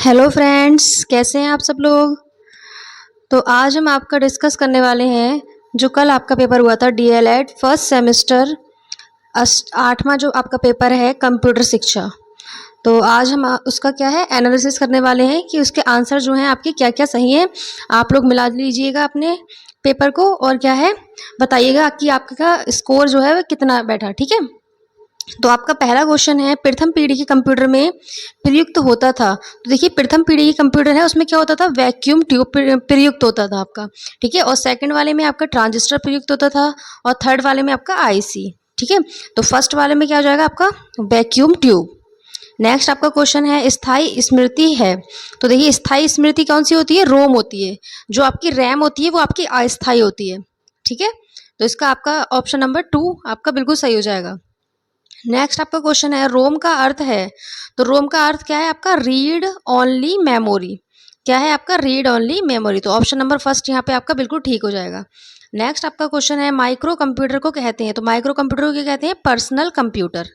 Hello friends, कैसे हैं आप सब लोग। तो आज हम आपका डिस्कस करने वाले हैं जो कल आपका पेपर हुआ था डीएलएड फर्स्ट सेमेस्टर 8वां जो आपका पेपर है कंप्यूटर शिक्षा। तो आज हम उसका क्या है एनालिसिस करने वाले हैं कि उसके आंसर जो हैं आपके क्या क्या सही हैं। आप लोग मिला लीजिएगा अपने पेपर को और क्या है बताइएगा कि आपका स्कोर जो है वो कितना बैठा। ठीक है, तो आपका पहला क्वेश्चन है प्रथम पीढ़ी के कंप्यूटर में प्रयुक्त होता था। तो देखिए प्रथम पीढ़ी की कंप्यूटर है उसमें क्या होता था, वैक्यूम ट्यूब प्रयुक्त होता था आपका। ठीक है, और सेकंड वाले में आपका ट्रांजिस्टर प्रयुक्त होता था और थर्ड वाले में आपका आईसी। ठीक है, तो फर्स्ट वाले में क्या हो जाएगा आपका वैक्यूम ट्यूब। नेक्स्ट आपका क्वेश्चन है स्थायी स्मृति है। तो देखिए स्थायी स्मृति कौन सी होती है, रोम होती है। जो आपकी रैम होती है वो आपकी अस्थायी होती है। ठीक है, तो इसका आपका ऑप्शन नंबर 2 आपका बिल्कुल सही हो जाएगा। नेक्स्ट आपका क्वेश्चन है रोम का अर्थ है। तो रोम का अर्थ क्या है आपका, रीड ओनली मेमोरी। क्या है आपका, रीड ओनली मेमोरी। तो ऑप्शन नंबर फर्स्ट यहाँ पे आपका बिल्कुल ठीक हो जाएगा। नेक्स्ट आपका क्वेश्चन है माइक्रो कंप्यूटर को कहते हैं। तो माइक्रो कंप्यूटर को क्या कहते हैं, पर्सनल कंप्यूटर।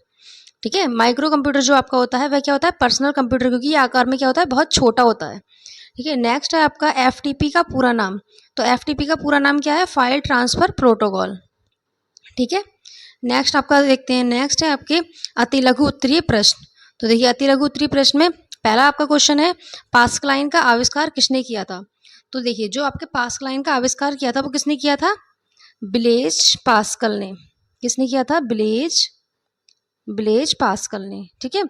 ठीक है, माइक्रो कंप्यूटर जो आपका होता है वह क्या होता है, पर्सनल कंप्यूटर, क्योंकि ये आकार में क्या होता है, बहुत छोटा होता है। ठीक है, नेक्स्ट है आपका एफटीपी का पूरा नाम। तो एफटीपी का पूरा नाम क्या है, फाइल ट्रांसफर प्रोटोकॉल। ठीक है, नेक्स्ट आपका देखते हैं, नेक्स्ट है आपके अति लघु उत्तरीय प्रश्न। तो देखिए अति लघु उत्तरीय प्रश्न में पहला आपका क्वेश्चन है पास्कलाइन का आविष्कार किसने किया था। तो देखिए जो आपके पास्कलाइन का आविष्कार किया था वो किसने किया था, ब्लेज पास्कल ने। किसने किया था, ब्लेज पास्कल ने। ठीक है,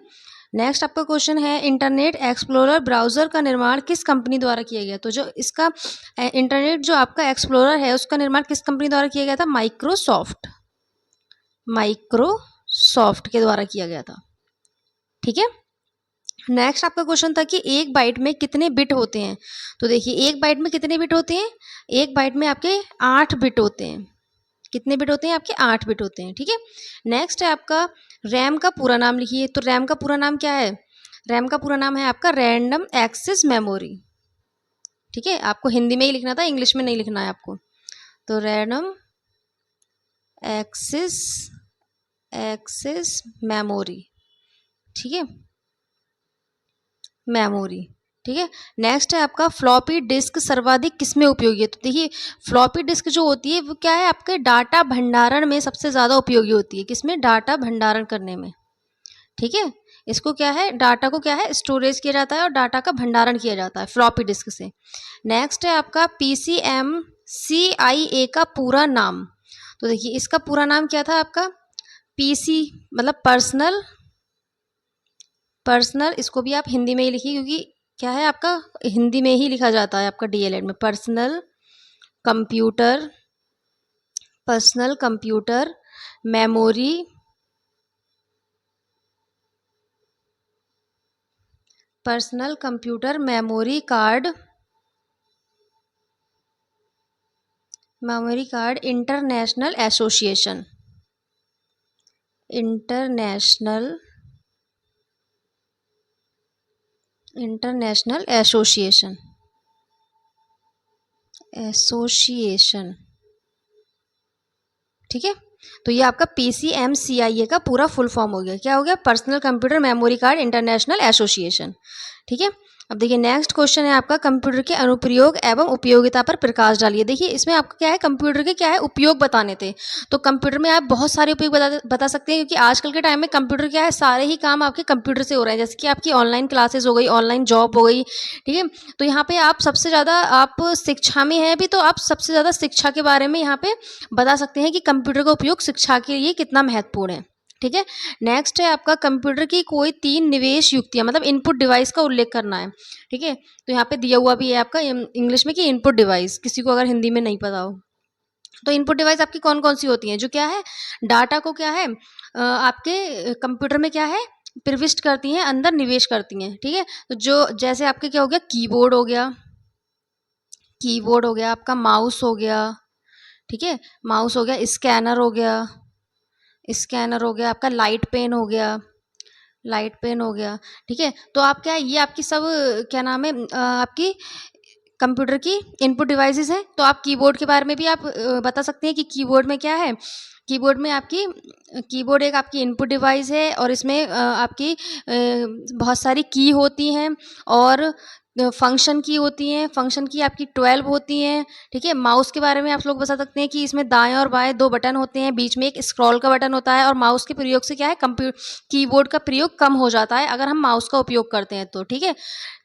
नेक्स्ट आपका क्वेश्चन है इंटरनेट एक्सप्लोरर ब्राउजर का निर्माण किस कंपनी द्वारा किया गया। तो जो इसका इंटरनेट जो आपका एक्सप्लोरर है उसका निर्माण किस कंपनी द्वारा किया गया था, माइक्रोसॉफ्ट के द्वारा किया गया था। ठीक है, नेक्स्ट आपका क्वेश्चन था कि एक बाइट में कितने बिट होते हैं। तो देखिए एक बाइट में कितने बिट होते हैं, एक बाइट में आपके 8 बिट होते हैं। कितने बिट होते हैं आपके, 8 बिट होते हैं। ठीक है, नेक्स्ट है आपका रैम का पूरा नाम लिखिए। तो रैम का पूरा नाम क्या है, रैम का पूरा नाम है आपका रैंडम एक्सेस मेमोरी। ठीक है, आपको हिंदी में ही लिखना था, इंग्लिश में नहीं लिखना है आपको। तो रैंडम एक्सेस मेमोरी। ठीक है, मेमोरी। ठीक है, नेक्स्ट है आपका फ्लॉपी डिस्क सर्वाधिक किसमें उपयोगी है। तो देखिए फ्लॉपी डिस्क जो होती है वो क्या है, आपके डाटा भंडारण में सबसे ज़्यादा उपयोगी होती है। किसमें, डाटा भंडारण करने में। ठीक है, इसको क्या है, डाटा को क्या है, स्टोरेज किया जाता है और डाटा का भंडारण किया जाता है फ्लॉपी डिस्क से। नेक्स्ट है आपका PCMCIA का पूरा नाम। तो देखिए इसका पूरा नाम क्या था आपका, पीसी मतलब पर्सनल, इसको भी आप हिंदी में ही लिखिए क्योंकि क्या है आपका हिंदी में ही लिखा जाता है आपका डीएलएड में। Computer personal computer memory personal computer memory card international association. International association. ठीक है, तो ये आपका PCMCIA का पूरा फुल फॉर्म हो गया। क्या हो गया, personal computer memory card international association. ठीक है, अब देखिए नेक्स्ट क्वेश्चन है आपका कंप्यूटर के अनुप्रयोग एवं उपयोगिता पर प्रकाश डालिए। देखिए इसमें आपका क्या है, कंप्यूटर के क्या है उपयोग बताने थे। तो कंप्यूटर में आप बहुत सारे उपयोग बता सकते हैं क्योंकि आजकल के टाइम में कंप्यूटर क्या है, सारे ही काम आपके कंप्यूटर से हो रहे हैं। जैसे कि आपकी ऑनलाइन क्लासेस हो गई, ऑनलाइन जॉब हो गई। ठीक है, तो यहाँ पे आप सबसे ज़्यादा आप शिक्षा में है भी तो आप सबसे ज़्यादा शिक्षा के बारे में यहाँ पे बता सकते हैं कि कंप्यूटर का उपयोग शिक्षा के लिए कितना महत्वपूर्ण है। ठीक है, नेक्स्ट है आपका कंप्यूटर की कोई 3 निवेश युक्तियां मतलब इनपुट डिवाइस का उल्लेख करना है। ठीक है, तो यहाँ पे दिया हुआ भी है आपका इंग्लिश में कि इनपुट डिवाइस, किसी को अगर हिंदी में नहीं पता हो तो इनपुट डिवाइस आपकी कौन कौन सी होती हैं, जो क्या है डाटा को क्या है आपके कंप्यूटर में क्या है प्रविष्ट करती हैं, अंदर निवेश करती हैं। ठीक है, तो जो जैसे आपके क्या हो गया, कीबोर्ड हो गया आपका, माउस हो गया। ठीक है, माउस हो गया, स्कैनर हो गया आपका, लाइट पेन हो गया। ठीक है, तो आप क्या ये आपकी सब क्या नाम है आपकी कंप्यूटर की इनपुट डिवाइसेस हैं। तो आप कीबोर्ड के बारे में भी आप बता सकते हैं कि कीबोर्ड में क्या है, कीबोर्ड में आपकी कीबोर्ड एक आपकी इनपुट डिवाइस है और इसमें आपकी बहुत सारी की होती हैं और फंक्शन की होती हैं। फंक्शन की आपकी 12 होती हैं, ठीक है। माउस के बारे में आप लोग बता सकते हैं कि इसमें दाएं और बाएं 2 बटन होते हैं, बीच में एक स्क्रॉल का बटन होता है और माउस के प्रयोग से क्या है कीबोर्ड का प्रयोग कम हो जाता है अगर हम माउस का उपयोग करते हैं तो, ठीक है।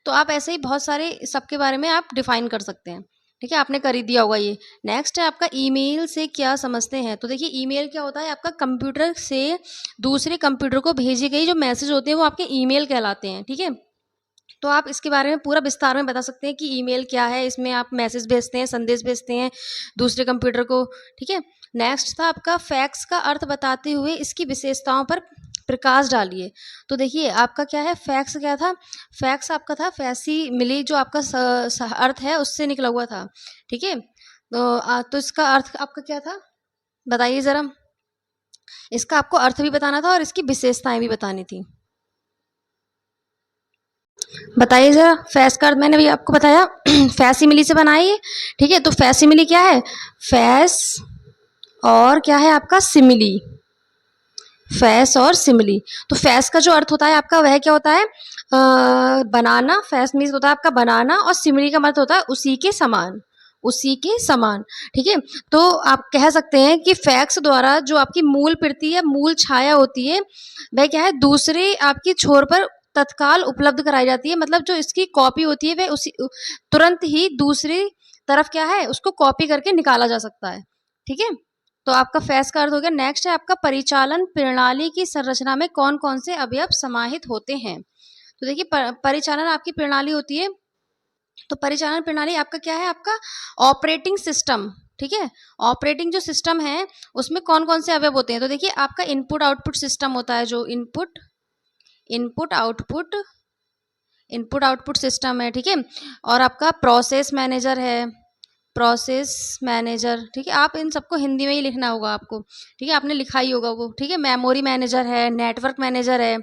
तो आप ऐसे ही बहुत सारे सबके बारे में आप डिफाइन कर सकते हैं, ठीक है। आपने कर ही दिया होगा ये। नेक्स्ट है आपका ईमेल से क्या समझते हैं। तो देखिए ईमेल क्या होता है, आपका कंप्यूटर से दूसरे कंप्यूटर को भेजी गई जो मैसेज होते हैं वो आपके ईमेल कहलाते हैं, ठीक है। तो आप इसके बारे में पूरा विस्तार में बता सकते हैं कि ईमेल क्या है। इसमें आप मैसेज भेजते हैं, संदेश भेजते हैं दूसरे कंप्यूटर को, ठीक है। नेक्स्ट था आपका फैक्स का अर्थ बताते हुए इसकी विशेषताओं पर प्रकाश डालिए। तो देखिए आपका क्या है, फैक्स क्या था, फैक्स आपका था फैसी मिली जो आपका अर्थ है उससे निकला हुआ था, ठीक है। तो इसका अर्थ आपका क्या था बताइए ज़रा। इसका आपको अर्थ भी बताना था और इसकी विशेषताएं भी बतानी थी। बताइए ज़रा। फैस का अर्थ मैंने भी आपको बताया फैसिमिली से बनाइए, ठीक है। तो फैसिमिली क्या है, फैस और क्या है आपका सिमिली, फैस और सिमिली। तो फैस का जो अर्थ होता है आपका वह क्या होता है, बनाना। फैस मीन्स होता है आपका बनाना और सिमिली का मतलब होता है उसी के समान, उसी के समान, ठीक है। तो आप कह सकते हैं कि फैक्स द्वारा जो आपकी मूल प्रति या मूल छाया होती है वह क्या है दूसरे आपकी छोर पर तत्काल उपलब्ध कराई जाती है। मतलब जो इसकी कॉपी होती है वह उसी तुरंत ही दूसरी तरफ क्या है उसको कॉपी करके निकाला जा सकता है, ठीक है। तो आपका फैस का अर्थ हो गया। नेक्स्ट है आपका परिचालन प्रणाली की संरचना में कौन कौन से अवयव समाहित होते हैं। तो देखिए परिचालन आपकी प्रणाली होती है। तो परिचालन प्रणाली आपका क्या है, आपका ऑपरेटिंग सिस्टम, ठीक है। ऑपरेटिंग जो सिस्टम है उसमें कौन कौन से अवयव होते हैं। तो देखिए आपका इनपुट आउटपुट सिस्टम होता है, जो input input output input output system है, ठीक है। और आपका प्रोसेस मैनेजर है, प्रोसेस मैनेजर, ठीक है। आप इन सबको हिंदी में ही लिखना होगा आपको, ठीक है। आपने लिखा ही होगा वो, ठीक है। मेमोरी मैनेजर है, नेटवर्क मैनेजर है,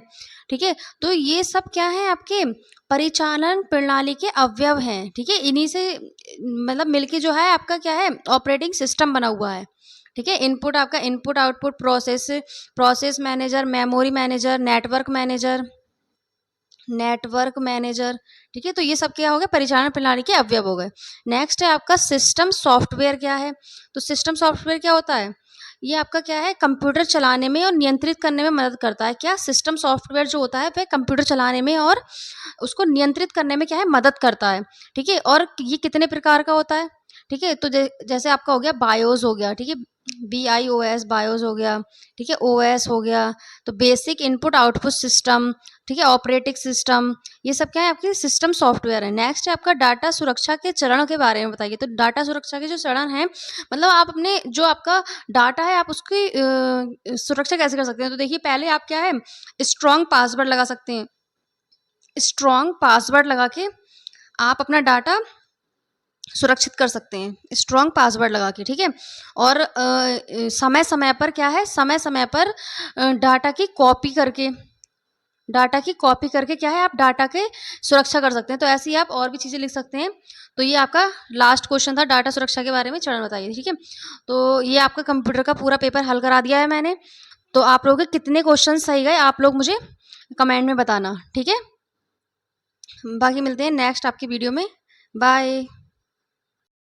ठीक है। तो ये सब क्या है आपके परिचालन प्रणाली के अवयव हैं, ठीक है। इन्हीं से मतलब मिलके जो है आपका क्या है ऑपरेटिंग सिस्टम बना हुआ है, ठीक है। इनपुट आपका input output process, process manager, memory manager, network manager, network manager, ठीक है। तो ये सब क्या हो गया परिचालन प्रणाली के अवयव हो गए। नेक्स्ट है आपका सिस्टम सॉफ्टवेयर क्या है। तो सिस्टम सॉफ्टवेयर क्या होता है, ये आपका क्या है कंप्यूटर चलाने में और नियंत्रित करने में मदद करता है। क्या सिस्टम सॉफ्टवेयर जो होता है वह कंप्यूटर चलाने में और उसको नियंत्रित करने में क्या है मदद करता है, ठीक है। और ये कितने प्रकार का होता है, ठीक है। तो जैसे आपका हो गया बायोस हो गया, ठीक है, BIOS बायोस हो गया, ठीक है। OS हो गया, तो बेसिक इनपुट आउटपुट सिस्टम, ठीक है। ऑपरेटिंग सिस्टम, ये सब क्या है आपके सिस्टम सॉफ्टवेयर है। नेक्स्ट है आपका डाटा सुरक्षा के चरण के बारे में बताइए। तो डाटा सुरक्षा के जो चरण हैं मतलब आप अपने जो आपका डाटा है आप उसकी सुरक्षा कैसे कर सकते हैं। तो देखिए पहले आप क्या है स्ट्रॉन्ग पासवर्ड लगा सकते हैं, स्ट्रॉन्ग पासवर्ड लगा के आप अपना डाटा सुरक्षित कर सकते हैं, स्ट्रॉन्ग पासवर्ड लगा के, ठीक है। और समय समय पर क्या है समय समय पर डाटा की कॉपी करके, डाटा की कॉपी करके क्या है आप डाटा के सुरक्षा कर सकते हैं। तो ऐसे ही आप और भी चीज़ें लिख सकते हैं। तो ये आपका लास्ट क्वेश्चन था, डाटा सुरक्षा के बारे में चरण बताइए, ठीक है। तो ये आपका कंप्यूटर का पूरा पेपर हल करा दिया है मैंने। तो आप लोगों के कितने क्वेश्चन सही गए आप लोग मुझे कमेंट में बताना, ठीक है। बाकी मिलते हैं नेक्स्ट आपकी वीडियो में, बाय।